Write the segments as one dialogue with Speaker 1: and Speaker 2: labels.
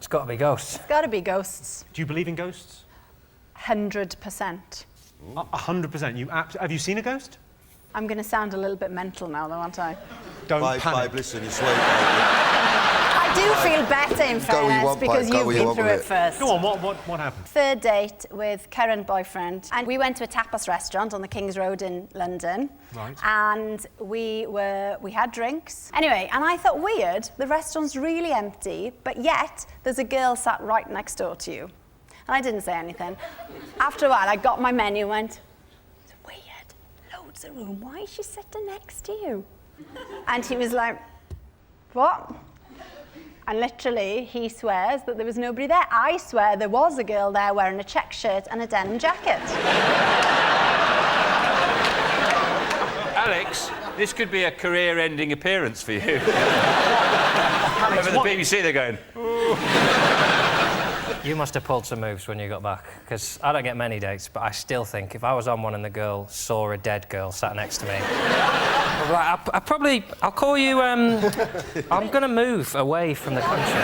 Speaker 1: It's got to be ghosts.
Speaker 2: It's got to be ghosts.
Speaker 3: Do you believe in ghosts?
Speaker 2: 100%.
Speaker 3: 100%. Have you seen a ghost?
Speaker 2: I'm going to sound a little bit mental now, though, aren't I?
Speaker 3: Don't
Speaker 4: Babe,
Speaker 3: panic.
Speaker 4: listen, you're sweet.
Speaker 2: I do feel better, in fairness, because you've been through it first.
Speaker 3: Go on, what happened?
Speaker 2: Third date with current boyfriend, and we went to a tapas restaurant on the King's Road in London.
Speaker 3: Right.
Speaker 2: And we had drinks. Anyway, and I thought, weird, the restaurant's really empty, but yet there's a girl sat right next door to you. And I didn't say anything. After a while, I got my menu and went, it's weird, loads of room, why is she sitting next to you? And he was like, what? And literally, he swears that there was nobody there. I swear there was a girl there wearing a check shirt and a denim jacket.
Speaker 5: Alex, this could be a career-ending appearance for you. Over the BBC, they're going, ooh.
Speaker 1: You must have pulled some moves when you got back, because I don't get many dates, but I still think if I was on one and the girl saw a dead girl sat next to me, I'll call you, I'm going to move away from the country.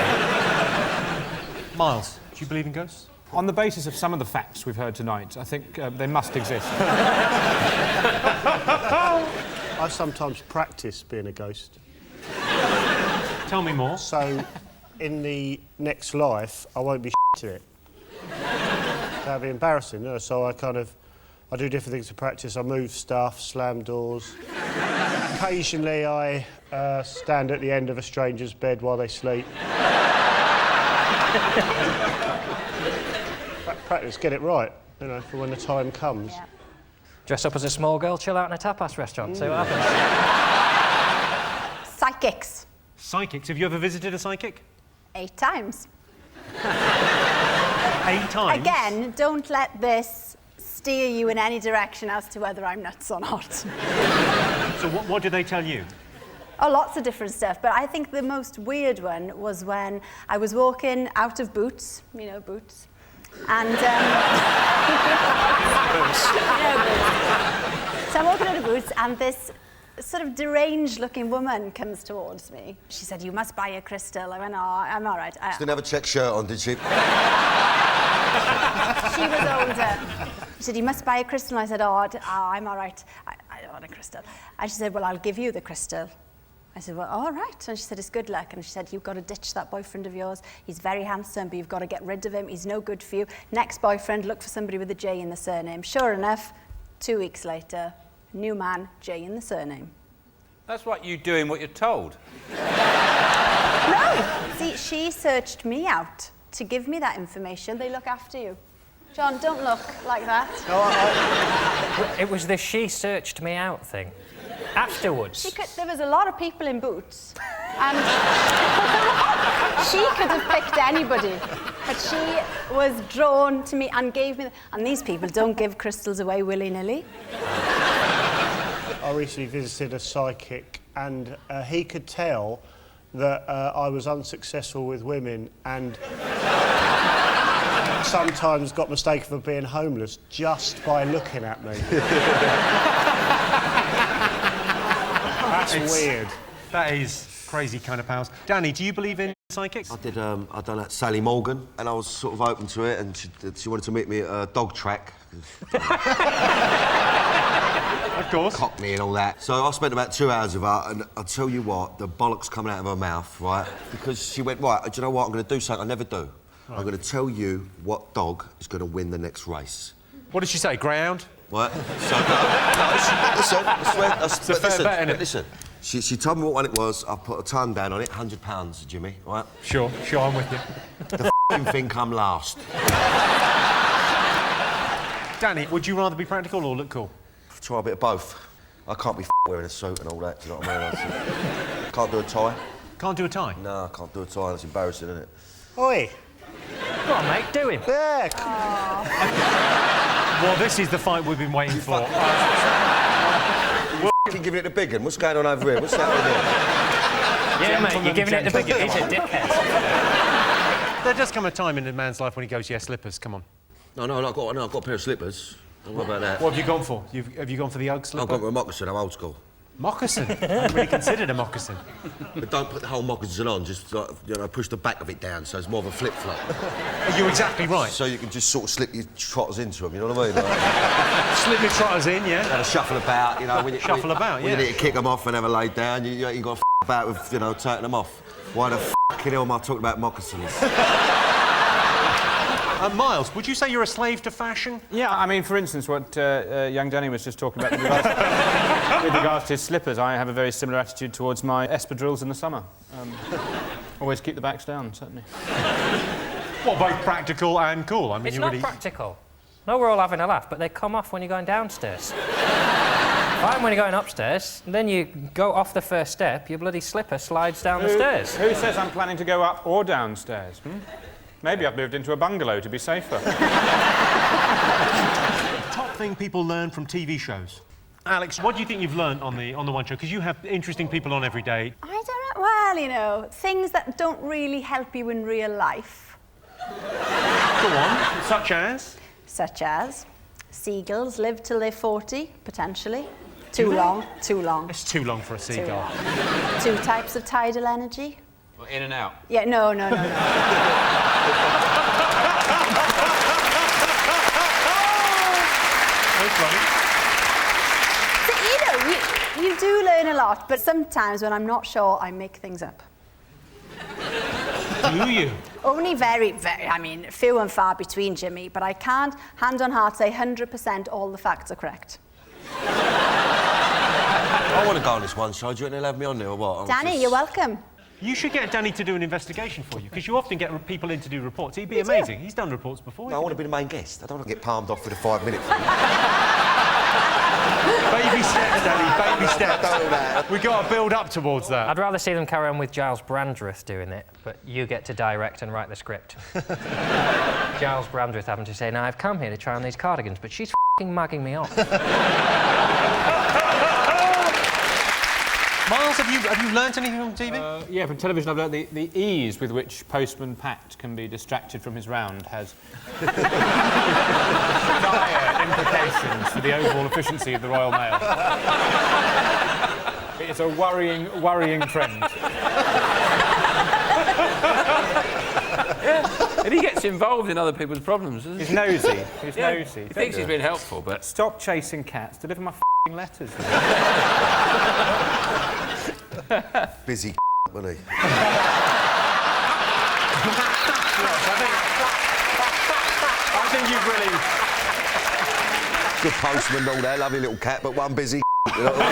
Speaker 3: Miles, do you believe in ghosts? On the basis of some of the facts we've heard tonight, I think they must exist.
Speaker 6: I sometimes practice being a ghost.
Speaker 3: Tell me more.
Speaker 6: So, in the next life, I won't be to it. That'd be embarrassing, you know? So I do different things to practice. I move stuff, slam doors. Occasionally, I stand at the end of a stranger's bed while they sleep. Practice, get it right, you know, for when the time comes.
Speaker 2: Yeah.
Speaker 1: Dress up as a small girl, chill out in a tapas restaurant, see what happens.
Speaker 2: Psychics.
Speaker 3: Psychics? Have you ever visited a psychic?
Speaker 2: 8 times.
Speaker 3: 8 times?
Speaker 2: Again, don't let this steer you in any direction as to whether I'm nuts or not.
Speaker 3: So what did they tell you?
Speaker 2: Oh, lots of different stuff, but I think the most weird one was when I was walking out of Boots, you know, Boots, and... You know, Boots. So I'm walking out of Boots, and this sort of deranged-looking woman comes towards me. She said, you must buy a crystal. I went, oh, I'm all right.
Speaker 4: She didn't have a check shirt on, did she?
Speaker 2: She was older. She said, you must buy a crystal. And I said, I'm all right. I don't want a crystal. And she said, well, I'll give you the crystal. I said, well, all right. And she said, it's good luck. And she said, you've got to ditch that boyfriend of yours. He's very handsome, but you've got to get rid of him. He's no good for you. Next boyfriend, look for somebody with a J in the surname. Sure enough, 2 weeks later, new man, J in the surname.
Speaker 5: That's what you doing what you're told.
Speaker 2: No! See, she searched me out to give me that information. They look after you. John, don't look like that.
Speaker 6: No,
Speaker 1: It was the she searched me out thing. Afterwards.
Speaker 2: There was a lot of people in Boots, and she could have picked anybody, but she was drawn to me and gave me... And these people don't give crystals away willy-nilly.
Speaker 6: I recently visited a psychic, and he could tell that I was unsuccessful with women and sometimes got mistaken for being homeless just by looking at me. That's weird.
Speaker 3: That is crazy kind of powers. Danny, do you believe in psychics?
Speaker 4: I done that Sally Morgan, and I was sort of open to it, and she wanted to meet me at a dog track.
Speaker 3: Of course.
Speaker 4: Cockney and all that. So I spent about 2 hours with her, and I'll tell you what, the bollocks coming out of her mouth, right? Because she went, right, do you know what, I'm going to do something I never do. Right. I'm going to tell you what dog is going to win the next race.
Speaker 3: What did she say, greyhound?
Speaker 4: What? So, listen, she told me what one it was, I put a time down on it, £100, Jimmy, right?
Speaker 3: Sure, I'm with you.
Speaker 4: The thing come last.
Speaker 3: Danny, would you rather be practical or look cool?
Speaker 4: Try a bit of both. I can't be wearing a suit and all that, do you know what I mean? Can't do a tie.
Speaker 3: Can't do a tie?
Speaker 4: No, I can't do a tie, that's embarrassing, isn't it?
Speaker 6: Oi!
Speaker 1: Go on, mate, do him.
Speaker 6: Yeah!
Speaker 3: Well, this is the fight we've been waiting for.
Speaker 4: You're giving it the big one. What's going on over here? What's happening here?
Speaker 1: Yeah, mate, you're giving it the big... He's a dickhead.
Speaker 3: There does come a time in a man's life when he goes, yeah, slippers, come on.
Speaker 4: No, I've got a pair of slippers. Don't worry about that.
Speaker 3: What have you gone for? Have you gone for the Ugg slipper?
Speaker 4: I've gone for a moccasin, I'm old school.
Speaker 7: Moccasin? I hadn't really considered a moccasin.
Speaker 4: But don't put the whole moccasin on, just, like, you know, push the back of it down so it's more of a flip-flop.
Speaker 7: You're exactly right.
Speaker 4: So you can just sort of slip your trotters into them, you know what I mean? Like,
Speaker 7: Slip your trotters in, yeah?
Speaker 4: and a shuffle about, you know. When you,
Speaker 7: Shuffle about,
Speaker 4: when
Speaker 7: yeah.
Speaker 4: you need to kick them off and have a lay down, you got to about with, you know, taking them off. Why the fucking hell am I talking about moccasins?
Speaker 7: Miles, would you say you're a slave to fashion?
Speaker 3: Yeah, I mean, for instance, what young Danny was just talking about with regards to his slippers, I have a very similar attitude towards my espadrilles in the summer. Always keep the backs down, certainly.
Speaker 7: Well, both practical and cool. I mean,
Speaker 1: It's
Speaker 7: you
Speaker 1: not
Speaker 7: really...
Speaker 1: practical. No, we're all having a laugh, but they come off when you're going downstairs. Fine when you're going upstairs, and then you go off the first step, your bloody slipper slides down the stairs.
Speaker 3: Who says I'm planning to go up or downstairs? Maybe I've moved into a bungalow to be safer.
Speaker 7: Top thing people learn from TV shows. Alex, what do you think you've learned on the One Show? Because you have interesting people on every day.
Speaker 2: I don't know. Well, you know, things that don't really help you in real life.
Speaker 7: Go on, such as?
Speaker 2: Such as seagulls live till they're 40, potentially. Too long.
Speaker 7: It's too long for a seagull.
Speaker 2: 2 types of tidal energy.
Speaker 5: Well, in and out.
Speaker 2: Yeah, no. So, you know, you do learn a lot, but sometimes when I'm not sure, I make things up.
Speaker 7: Do you?
Speaker 2: Only very, I mean, few and far between, Jimmy, but I can't, hand on heart, say 100% all the facts are correct.
Speaker 4: I want to go on this one show. Do you think they'll have me on there or what?
Speaker 2: Danny, you're welcome.
Speaker 7: You should get Danny to do an investigation for you, because you often get people in to do reports. He'd be
Speaker 2: We do.
Speaker 7: amazing. He's done reports before.
Speaker 4: No, I want to be the main guest. I don't want to get palmed off with a 5-minute thing.
Speaker 7: Baby steps, Danny, baby steps.
Speaker 4: Don't do that.
Speaker 7: We've got to build up towards that.
Speaker 1: I'd rather see them carry on with Giles Brandreth doing it, but you get to direct and write the script. Giles Brandreth having to say, now I've come here to try on these cardigans, but she's f***ing mugging me off.
Speaker 7: Miles, have you learnt anything from TV?
Speaker 3: Yeah, from television I've learnt the ease with which Postman Pat can be distracted from his round has dire implications for the overall efficiency of the Royal Mail. It's a worrying trend.
Speaker 5: And he gets involved in other people's problems, doesn't he?
Speaker 3: He's nosy. He's nosy.
Speaker 5: He thinks he's been helpful, but...
Speaker 3: Stop chasing cats. Deliver my letters.
Speaker 4: Busy wasn't he?
Speaker 7: I think you've really...
Speaker 4: Good postman and all that, lovely little cat, but one busy. You know what I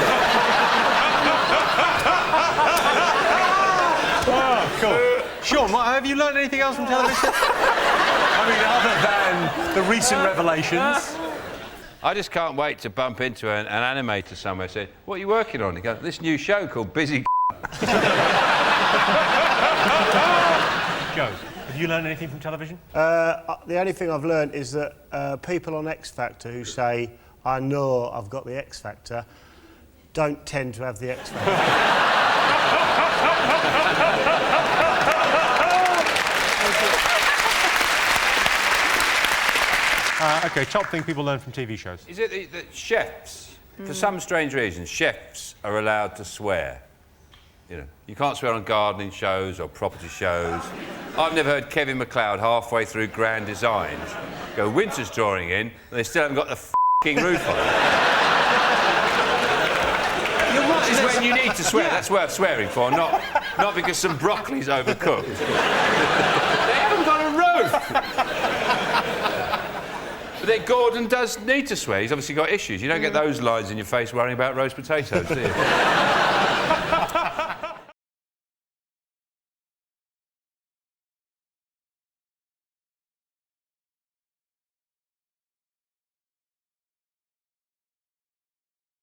Speaker 7: Oh, cool. Sean, have you learned anything else from television? I mean, other than the recent revelations.
Speaker 5: I just can't wait to bump into an animator somewhere and say, what are you working on? He goes, this new show called Busy
Speaker 7: Joe, have you learned anything from television?
Speaker 6: The only thing I've learned is that people on X Factor who say, I know I've got the X Factor, don't tend to have the X Factor.
Speaker 7: OK, top thing people learn from TV shows.
Speaker 5: Is it that chefs, for some strange reason, chefs are allowed to swear? You know, you can't swear on gardening shows or property shows. I've never heard Kevin MacLeod halfway through Grand Designs go, winter's drawing in, and they still haven't got the f***ing roof on. You're right. This is when you need to swear. That's worth swearing for, not because some broccoli's overcooked. They haven't got a roof. But then Gordon does need to swear. He's obviously got issues. You don't get those lines in your face worrying about roast potatoes, do you?